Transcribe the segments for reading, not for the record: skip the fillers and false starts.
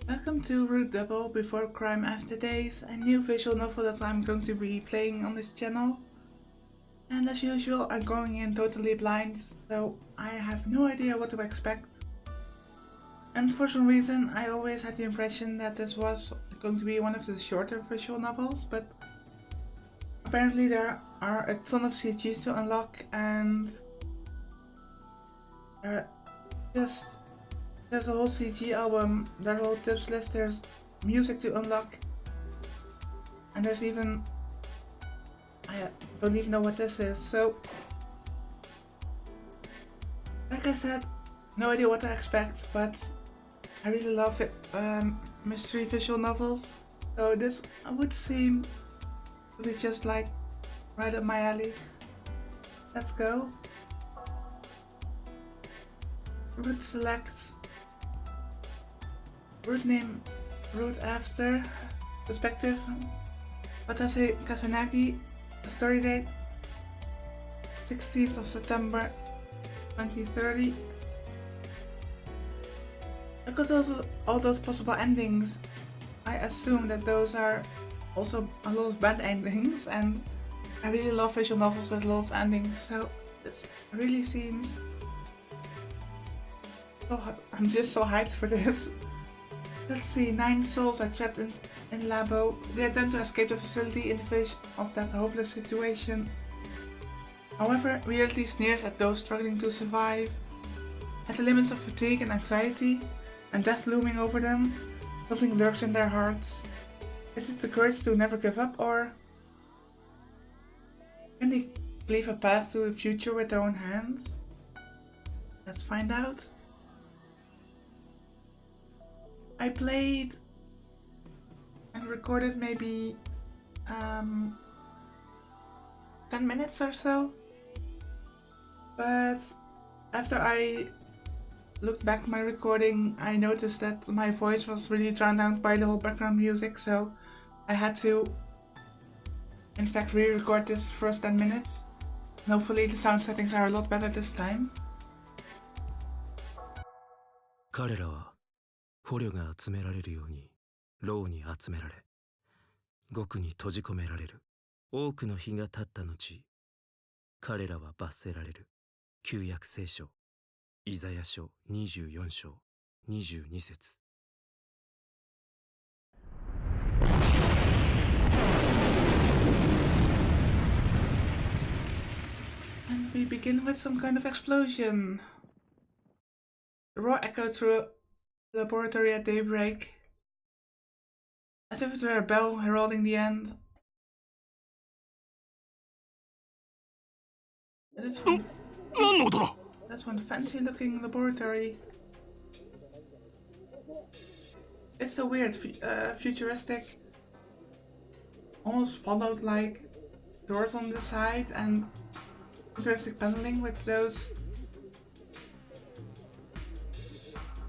Welcome to Root Double Before Crime After Days, a new visual novel that I'm going to be playing on this channel. And as usual, I'm going in totally blind, so I have no idea what to expect. And for some reason, I always had the impression that this was going to be one of the shorter visual novels, but apparently there are a ton of CGs to unlock, and there's a whole CG album, there's a whole tips list, there's music to unlock, and there's even... I don't even know what this is, so... Like I said, no idea what to expect, but I really love it, mystery visual novels, so this would seem to be just like right up my alley. Let's go. Root select. Root name, root after, perspective, Watase Kasasagi, story date, 16th of September 2030. Because all those possible endings, I assume that those are also a lot of bad endings, and I really love visual novels with a lot of endings, so this really seems... I'm just so hyped for this. Let's see, 9 souls are trapped in Labo. They attempt to escape the facility in the face of that hopeless situation. However, reality sneers at those struggling to survive. At the limits of fatigue and anxiety, and death looming over them, something lurks in their hearts. Is it the courage to never give up, or can they cleave a path to the future with their own hands? Let's find out. I played and recorded maybe 10 minutes or so, but after I looked back at my recording, I noticed that my voice was really drowned out by the whole background music, so I had to in fact re-record this first 10 minutes. And hopefully the sound settings are a lot better this time. 彼らは捕虜が集められるように牢に集められ、獄に閉じ込められる。多くの日が経った後、彼らは罰せられる。旧約聖書、イザヤ書24章22節。And we begin with some kind of explosion. The roar echoed through a laboratory at daybreak, as if it were a bell heralding the end. That's one fancy-looking laboratory. It's so weird, futuristic, almost followed like doors on the side and futuristic paneling with those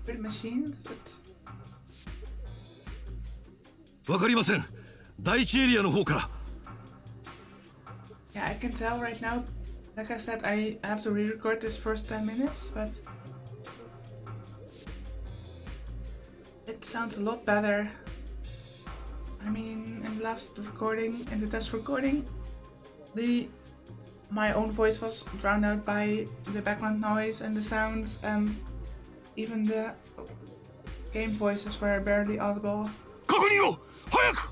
weird machines. わかりません。第一エリアの方から。Yeah, I can tell right now. Like I said, I have to re-record this first 10 minutes, but it sounds a lot better. I mean, in the last recording, in the test recording, my own voice was drowned out by the background noise and the sounds, and even the game voices were barely audible. 確認を早く。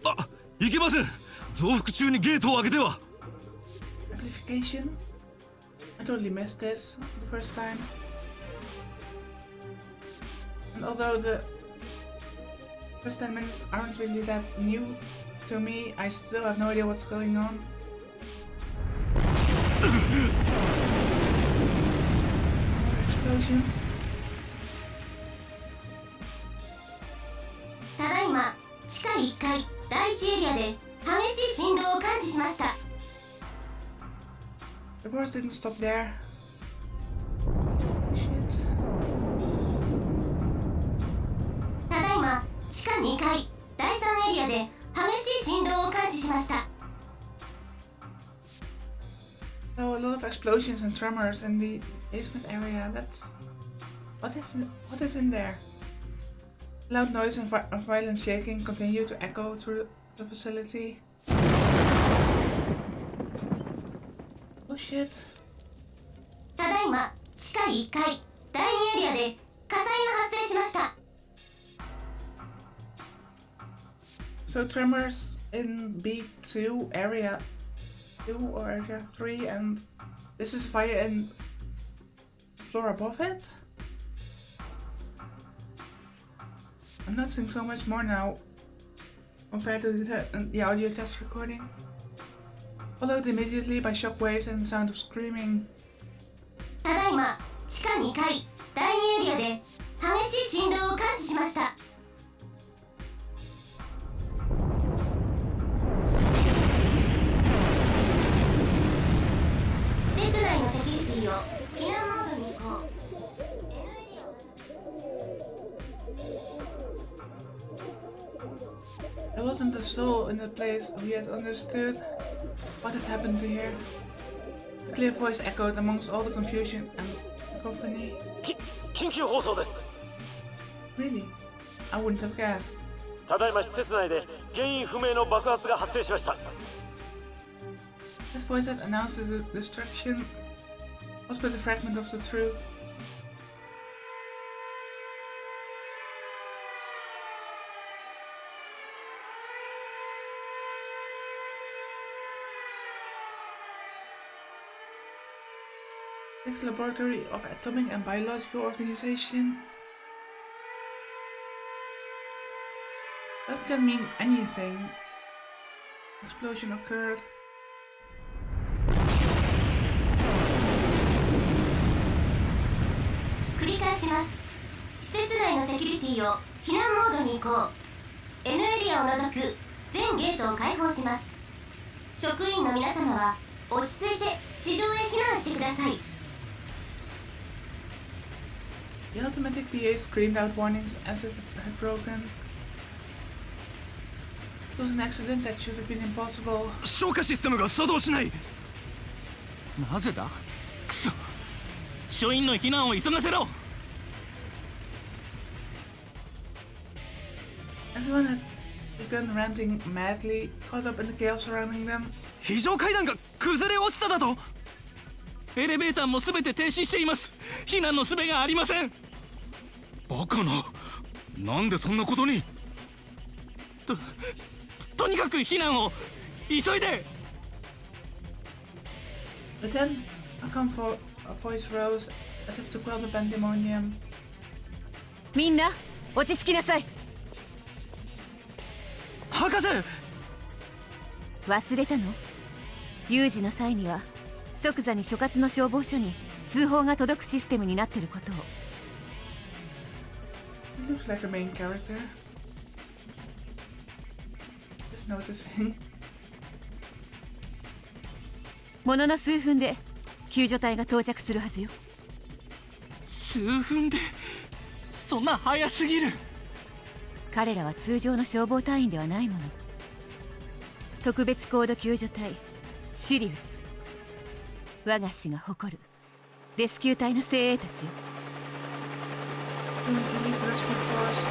あ、いけません。増幅中にゲートを開けては。Amplification? I totally missed this the first time. And although the first 10 minutes aren't really that new to me, I still have no idea what's going on. Another explosion. ただいま地下1階第1エリアで激しい振動を感知しました。 The wars didn't stop there. Shit. ただいま地下2階第3エリアで激しい振動を感知しました。 So a lot of explosions and tremors in the basement area. What is in there? Loud noise and violent shaking continue to echo through the facility. Oh shit. ただいま地下1階第2エリアで火災が発生しました。 So tremors in B2 area 2 or area 3, and this is fire in the floor above it? I'm noticing so much more now compared to the audio test recording. Followed immediately by shockwaves and the sound of screaming. ただいま地下2階第2エリアで激しい振動を感知しました。 施設内のセキュリティを避難モードに移行。 There wasn't a soul in the place who yet understood what had happened here. A clear voice echoed amongst all the confusion and cacophony. 緊急放送です。 Really? I wouldn't have guessed. ただいま施設内で原因不明の爆発が発生しました。 This voice that announced the destruction was but a fragment of the truth. Sixth Laboratory of Atomic and Biological Organization. That can mean anything. Explosion occurred. 繰り返します。施設内のセキュリティを避難モードに移行。 N エリアを除く全ゲートを開放します。職員の皆様は落ち着いて地上へ避難してください。 The automatic PA screamed out warnings as if it had broken. It was an accident that should have been impossible. 消火システムが作動しない。なぜだ。くそ。署員の避難を急がせろ。 Everyone had begun ranting madly, caught up in the chaos surrounding them. 非常階段が崩れ落ちただと。エレベーターもすべて停止しています。避難の術がありません。バカな。なんでそんなことに。とにかく避難を急いで。 But then a calm voice rose as if to quell the pandemonium. みんな落ち着きなさい。博士。忘れたの？有事の際には即座に所轄の消防署に通報が届くシステムになっていることを。He looks like a main character. Just noticing. ものの数分で救助隊が到着するはずよ。数分でそんな早すぎる。彼らは通常の消防隊員ではないもの。特別高度救助隊シリウス。我が市が誇るレスキュー隊の精鋭たちよ。Police rescue force.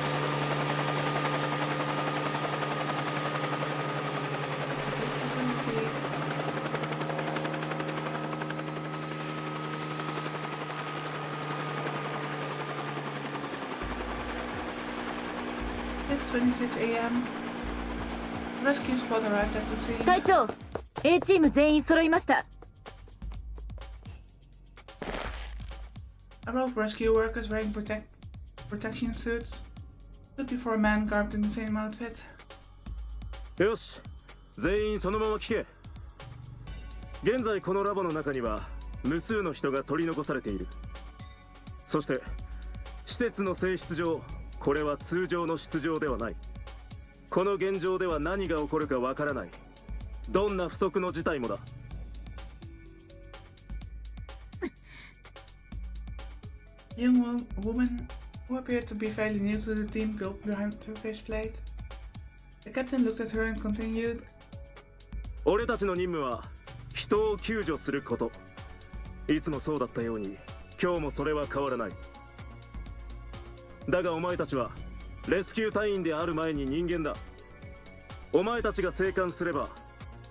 Facility. It's 26 a.m. Rescue squad arrived at the scene. 隊長、A チーム全員揃いました。A row of rescue workers wearing protection suits stood before a man garbed in the same outfit. よし、全員そのまま聞け。現在このラボの中には無数の人が取り残されている。そして施設の性質上、これは通常の出場ではない。この現状では何が起こるかわからない。どんな不測の事態もだ。A young woman who appeared to be fairly new to the team gulped behind her faceplate. The captain looked at her and continued. 俺たちの任務は人を救助すること。いつもそうだったように、今日もそれは変わらない。だがお前たちはレスキュー隊員である前に人間だ。お前たちが生還すれば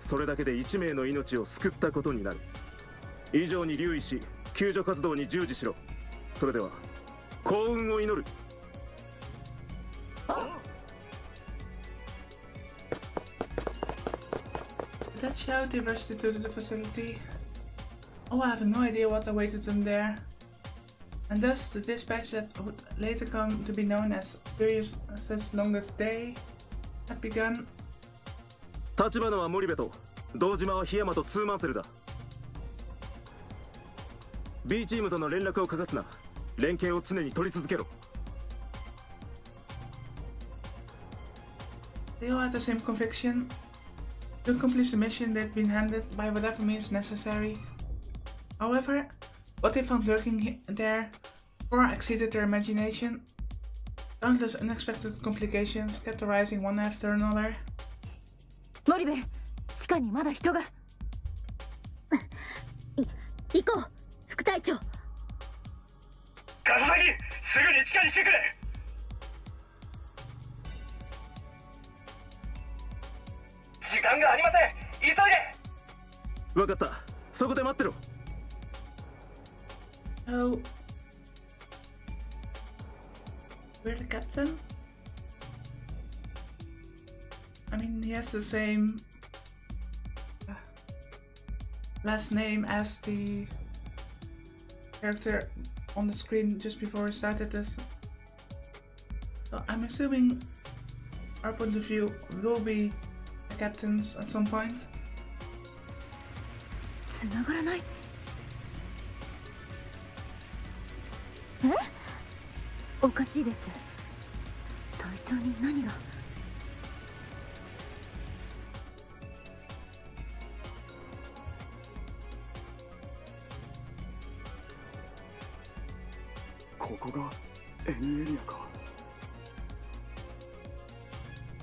それだけで1名の命を救ったことになる。以上に留意し救助活動に従事しろ。それでは幸運を祈る。That shout, they rushed into the facility. Oh, I have no idea what awaited them there. And thus, the dispatch that would later come to be known as Sirius's longest day had begun. 立花は森部と堂島は檜山とツーマンセルだ。B チームとの連絡を欠かすな。連携を常に取り続けろ。They all had the same conviction. To accomplish the mission they'd been handed by whatever means necessary. However, what they found lurking there far exceeded their imagination. Countless unexpected complications kept arising one after another. 森部、地下にまだ人が。行こう、副隊長。笠崎、すぐに地下に来てくれ。時間がありません。急いで。分かった。そこで待ってろ。Oh, we're the captain? I mean, he has the same last name as the character on the screen just before we started this. So I'm assuming our point of view will be the captain's at some point. 繋がらない。おかしいです。隊長に何が。ここが N エリアか。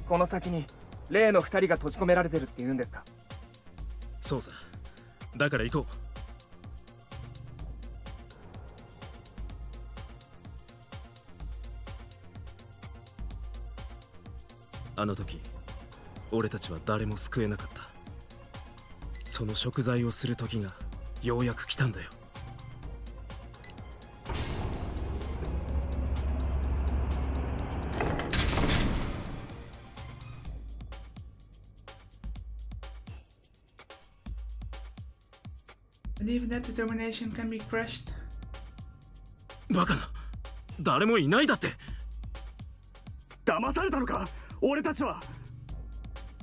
この先に例の2人が閉じ込められてるって言うんですか。そうさ。だから行こう。あの時俺たちは誰も救えなかった。その贖罪をする時がようやく来たんだよ。Believe that determination can be crushed. バカな。誰もいないだって。騙されたのか俺たちは。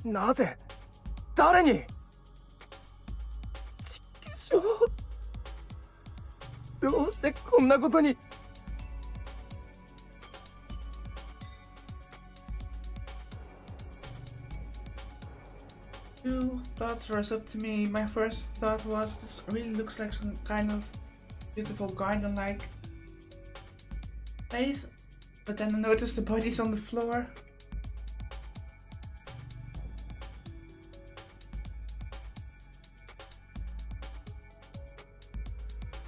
なぜ誰に。ちくしょう。どうしてこんなことに。Two thoughts rose up to me. My first thought was, this really looks like some kind of beautiful garden-like place. But then I noticed the bodies on the floor.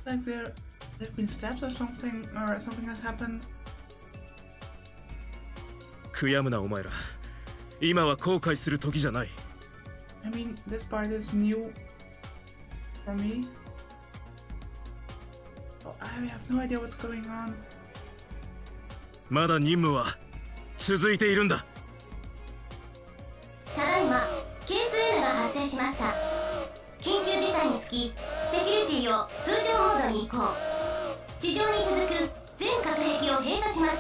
Like they've been stabbed or something has happened. 悔やむなお前ら。今は後悔する時じゃない。I mean, this part is new for me. Oh, I have no idea what's going on. まだ任務は続いているんだ。ただいまケース N が発生しました。緊急事態につきセキュリティを通常モードに移行。地上に続く全隔壁を閉鎖します。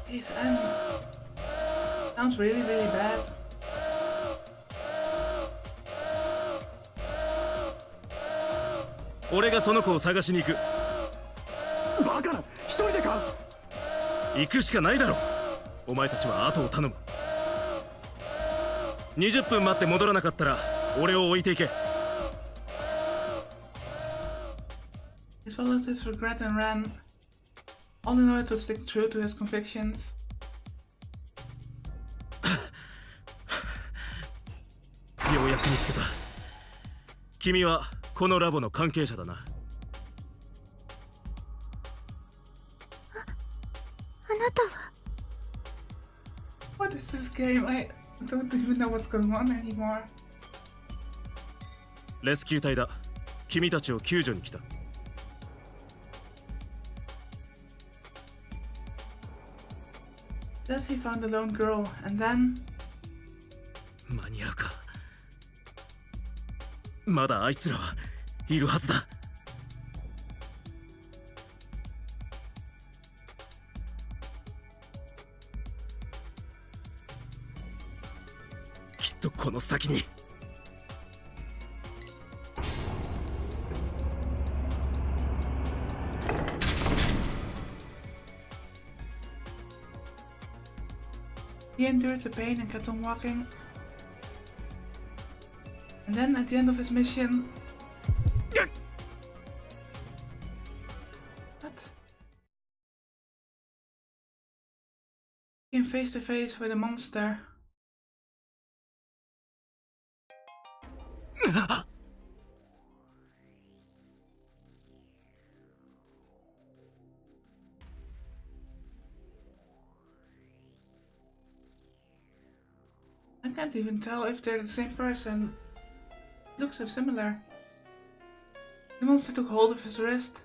Case N sounds really bad. 俺がその子を探しに行く。バカな、一人でか。行くしかないだろ。お前たちは後を頼む。20分待って戻らなかったら俺を置いていけ。He swallowed his regret and ran, all in order to stick true to his convictions. ようやく見つけた。君はこのラボの関係者だな。game, I don't even know what's going on anymore. レスキュー隊だ。君たちを救助に来た。Thus he found the lone girl, and then... 間に合うか。まだあいつらはいるはずだ。きっとこの先に。He endured the pain and kept on walking. And then at the end of his mission... What? He came face to face with a monster. I can't even tell if they're the same person. They look so similar. The monster took hold of his wrist.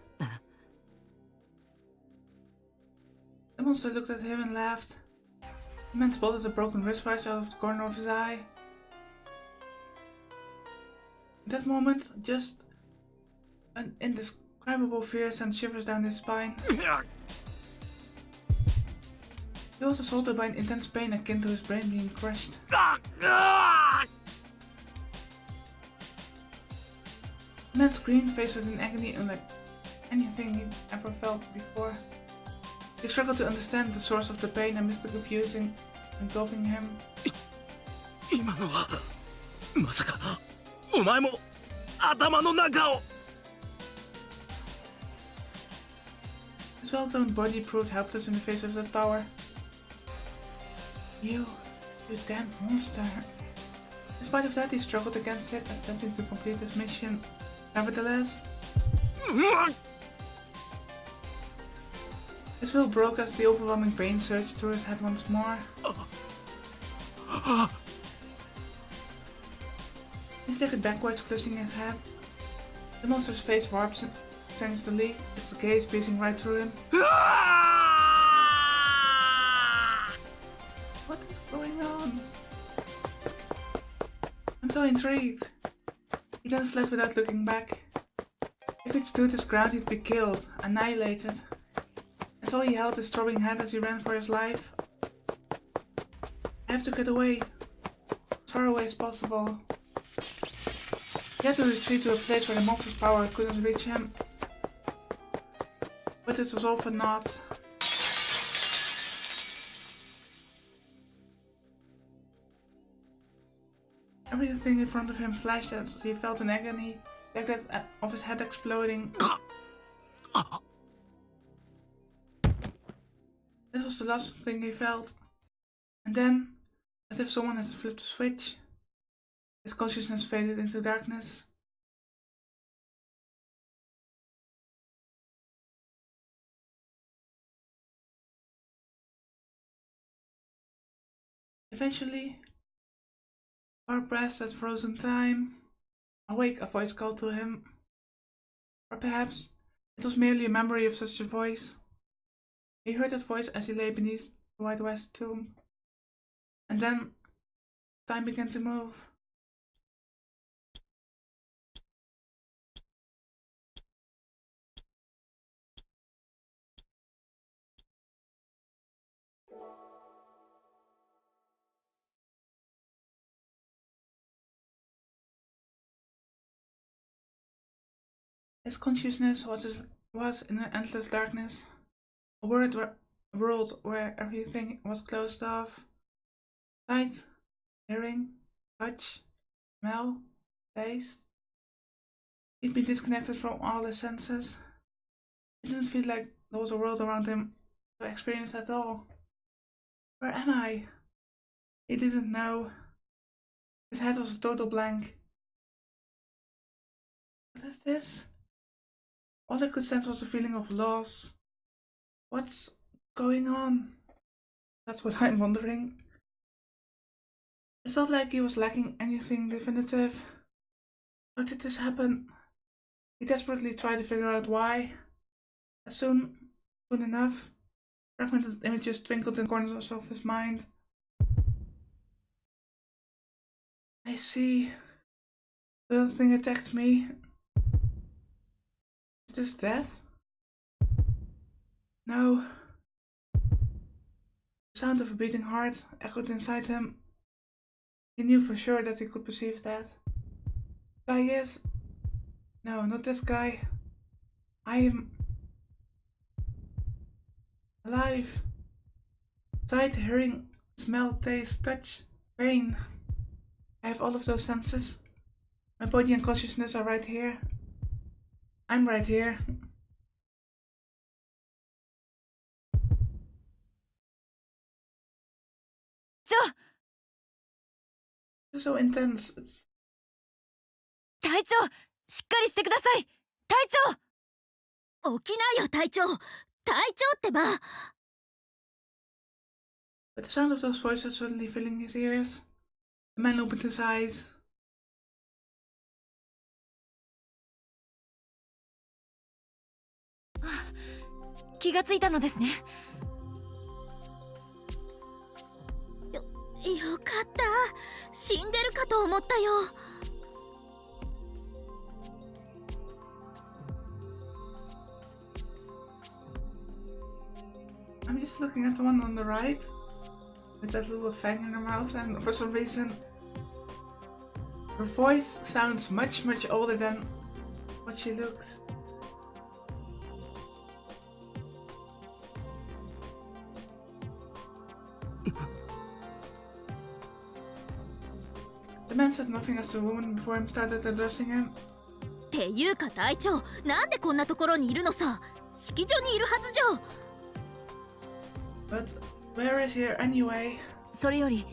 The monster looked at him and laughed. The man spotted a broken wristwatch out of the corner of his eye. At that moment, just an indescribable fear sent shivers down his spine. He was assaulted by an intense pain akin to his brain being crushed. The man screamed, faced with an agony unlike anything he'd ever felt before. He struggled to understand the source of the pain amidst the confusion engulfing him. 今のはまさかお前も頭の中を。 His well-toned body proved helpless in the face of that power. You damned monster. In spite of that, he struggled against it, attempting to complete his mission. Nevertheless, his will broke as the overwhelming pain surged through his head once more. He staggered backwards, clutching his head. The monster's face warped strangely, its gaze piercing right through him. What is going on? I'm so intrigued. He then fled without looking back. If he'd stood his ground, he'd be killed, annihilated. And so he held his throbbing head as he ran for his life. I have to get away, as far away as possible. He had to retreat to a place where the monster's power couldn't reach him. But it was all for naught. Everything in front of him flashed as he felt an agony, like that of his head exploding. This was the last thing he felt. And then, as if someone had flipped a switch, his consciousness faded into darkness. Eventually, far past that frozen time, awake, a voice called to him. Or perhaps it was merely a memory of such a voice. He heard that voice as he lay beneath the White West tomb. And then, time began to move. His consciousness was in an endless darkness, a world where everything was closed off. Sight, hearing, touch, smell, taste. He'd been disconnected from all his senses. It didn't feel like there was a world around him to experience at all. Where am I? He didn't know. His head was a total blank. What is this? All I could sense was a feeling of loss. What's going on? That's what I'm wondering. It felt like he was lacking anything definitive. How did this happen? He desperately tried to figure out why. Soon enough, fragmented images twinkled in corners of his mind. I see. The little thing attacked me. Is this death? No. The sound of a beating heart echoed inside him. He knew for sure that he could perceive that. Guy is... No, not this guy. I am... alive. Sight, hearing, smell, taste, touch, pain. I have all of those senses. My body and consciousness are right here. I'm right here. This is so intense. It's... 隊長、しっかりしてください。隊長。起きなよ、隊長。隊長ってば。But the sound of those voices suddenly filling his ears. The man opened his eyes. Ah, 気がついたのですね。よかった。死んでるかと思ったよ。I'm just looking at the one on the right, with that little fang in her mouth, and for some reason, her voice sounds much older than what she looks. The man said nothing as the woman before him started addressing him. っていうか隊長、なんでこんなところにいるのさ。式場にいるはずじゃ。But where is he anyway? それより、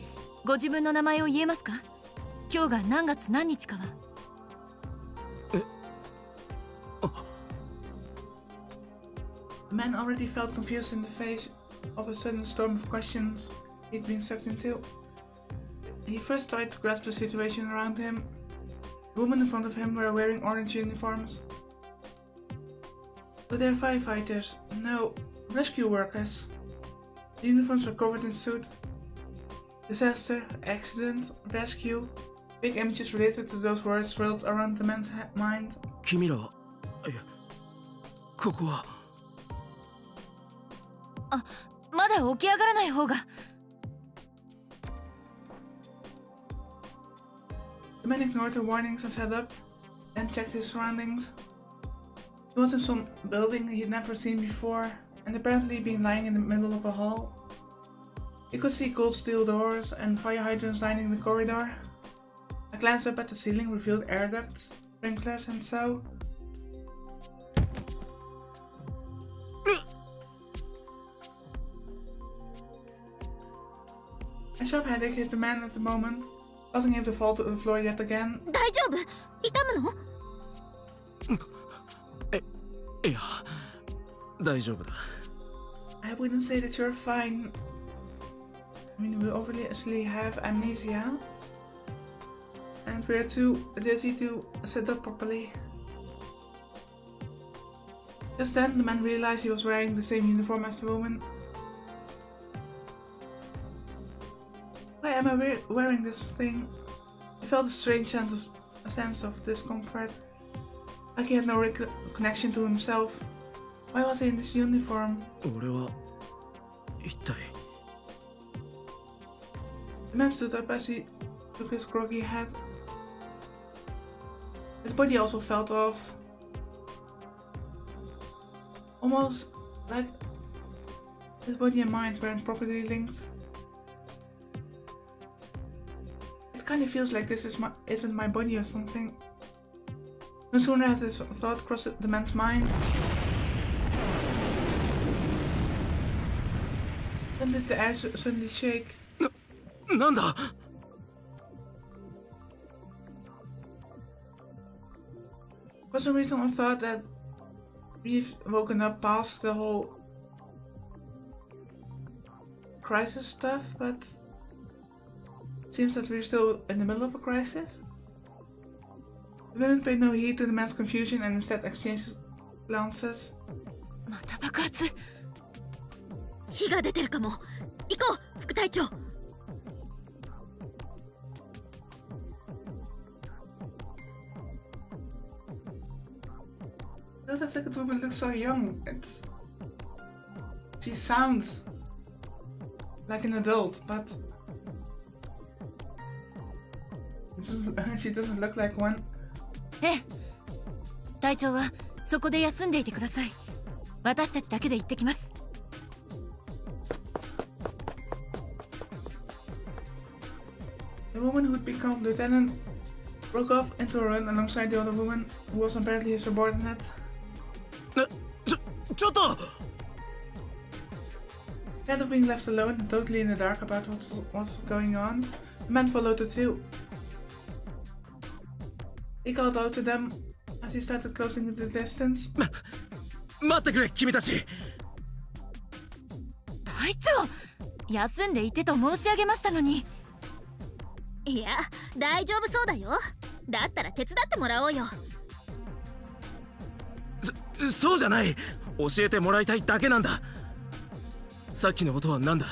ご自分の名前を言えますか？今日が何月何日かは。The man already felt confused in the face of a sudden storm of questions he'd been sucked into. He first tried to grasp the situation around him. The women in front of him were wearing orange uniforms. But they're firefighters. No, rescue workers. The uniforms were covered in soot. Disaster, accident, rescue. Big images related to those words swirled around the man's mind. 君ら、いや、ここは。あ、まだ起き上がらない方が。The man ignored the warnings and sat up, then checked his surroundings. He was in some building he'd never seen before, and apparently been lying in the middle of a hall. He could see cold steel doors and fire hydrants lining the corridor. A glance up at the ceiling revealed air ducts, sprinklers, and so. A sharp headache hit the man at the moment, causing him to fall to the floor yet again. 大丈夫？痛むの？いや、大丈夫だ。I wouldn't say that you're fine. I mean, we obviously have amnesia. And we're too dizzy to sit up properly. Just then, the man realized he was wearing the same uniform as the woman. Why am I wearing this thing? He felt a strange sense of discomfort. Like he had no connection to himself. Why was he in this uniform? 俺は一体。 The man stood up as he took his groggy head. His body also felt off. Almost like his body and mind weren't properly linked. It kind of feels like this isn't my body or something. No sooner has this thought crossed the man's mind than did the air suddenly shake. なんだ For some reason I thought that we've woken up past the whole crisis stuff, but it seems that we're still in the middle of a crisis. The women pay no heed to the man's confusion and instead exchange glances. また爆発。火が出てるかも。行こう、副隊長。Does that second woman look so young? She sounds like an adult, but she doesn't look like one. ええ。隊長はそこで休んでいてください。私たちだけで行ってきます。The woman who'd become lieutenant broke off into a run alongside the other woman, who was apparently his subordinate. ちょっと Instead of being left alone and totally in the dark about what was going on, the man followed the two. He called out to them as he started closing in the distance. 待ってくれ君たち。隊長、休んでいてと申し上げましたのに。いや、大丈夫そうだよ。だったら手伝ってもらおうよ。そうじゃない。教えてもらいたいだけなんだ。さっきの音は何だ。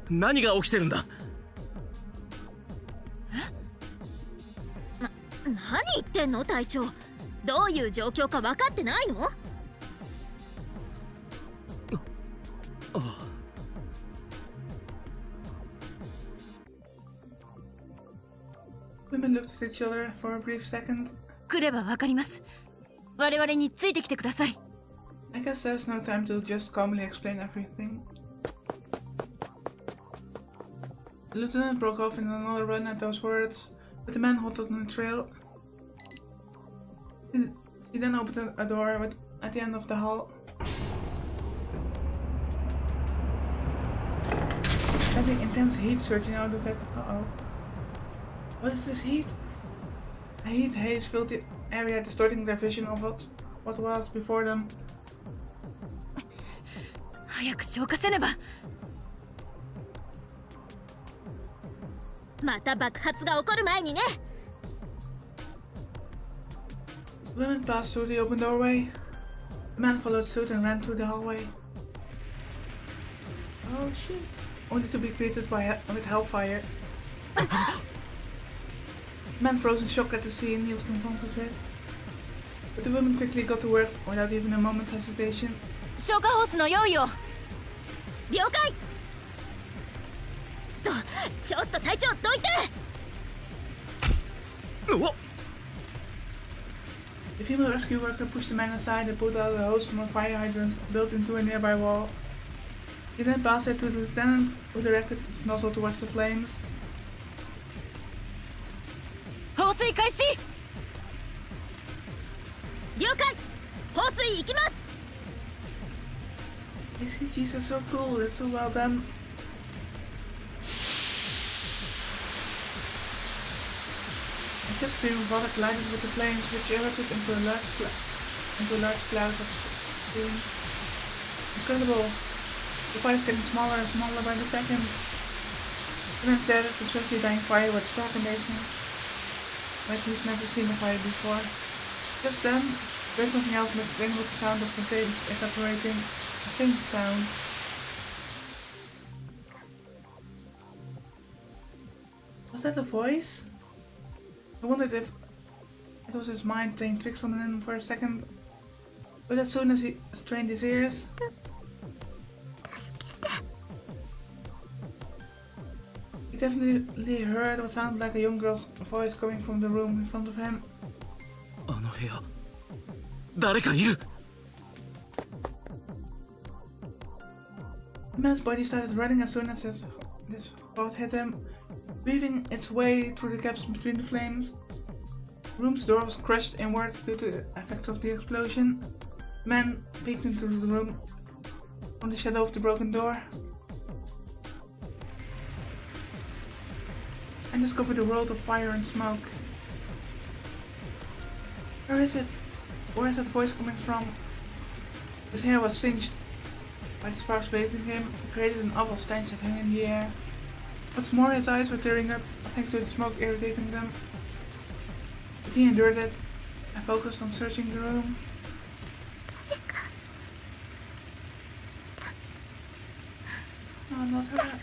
何が起きてるんだ。何言ってんの隊長。どういう状況か分かってないの？Women looked at each other for a brief second. 来ればわかります。我々についてきてください。I guess there's no time to just calmly explain everything. The lieutenant broke off in another run at those words, but the man halted on the trail. He then opened a door at the end of the hall. Having intense heat surging out of it. Uh-oh. What is this heat? A heat haze filled the area, distorting their vision of what was before them. 早く消火せねば。また爆発が起こる前にね。The women passed through the open doorway. The man followed suit and ran through the hallway. Oh shit. Only to be greeted with hellfire. The man froze in shock at the scene he was confronted with. But the women quickly got to work without even a moment's hesitation. 消火ホースの用意を。了解。ちょっと隊長どいて。The female rescue worker pushed the man aside and pulled out a hose from a fire hydrant built into a nearby wall. He then passed it to the lieutenant, who directed its nozzle towards the flames. 放水開始。了解。放水行きます。These CGs are so cool, it's so well done. A just stream of water collided with the flames, which erupted into a large cloud of steam. Incredible. The fire is getting smaller and smaller by the second. The man stared at the swiftly dying fire with stark amazement, like he's never seen a fire before. Just then, there's something else mixed in with the sound of the flames evaporating. A faint sound. Was that a voice? I wondered if it was his mind playing tricks on him for a second. But as soon as he strained his ears, he definitely heard what sounded like a young girl's voice coming from the room in front of him. あの部屋誰かいる。 The man's body started running as soon as this thought hit him, weaving its way through the gaps between the flames. The room's door was crushed inwards due to the effects of the explosion. The man peeked into the room from the shadow of the broken door and discovered a world of fire and smoke. Where is it? Where is that voice coming from? His hair was singed by the sparks bathing him, created an awful stench that hung in the air. What's more, his eyes were tearing up thanks to the smoke irritating them. But he endured it and focused on searching the room. Oh, not her.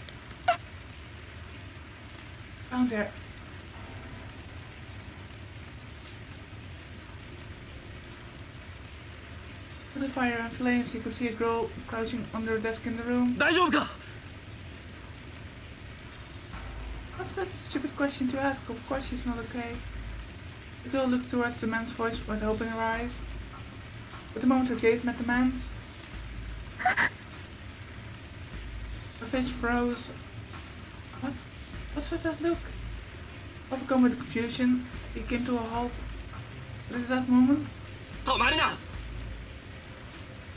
Found her. With the fire and flames, you could see a girl crouching under a desk in the room. 大丈夫か What's that stupid question to ask? Of course she's not okay. The girl looked towards the man's voice with hope in her eyes. But the moment her gaze met the man's, her face froze. What? What's with that look? Overcome with confusion, he came to a halt. But at that moment, 止まるな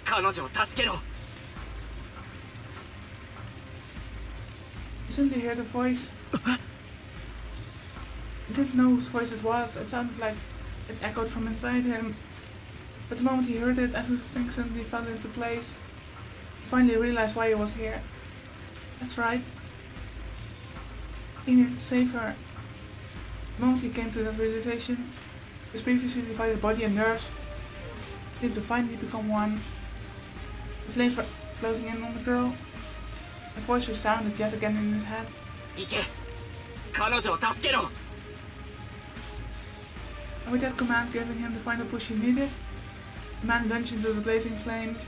彼女を助けろ he suddenly heard a voice. He didn't know whose voice it was. It sounded like it echoed from inside him. But the moment he heard it, everything suddenly fell into place. He finally realized why he was here. That's right. He needed to save her. The moment he came to that realization, his previously divided body and nerves seemed to finally become one. The flames were closing in on the girl. A voice resounded yet again in his head. 行け彼女を助けろ And with that command giving him the final push he needed, the man lunged into the blazing flames.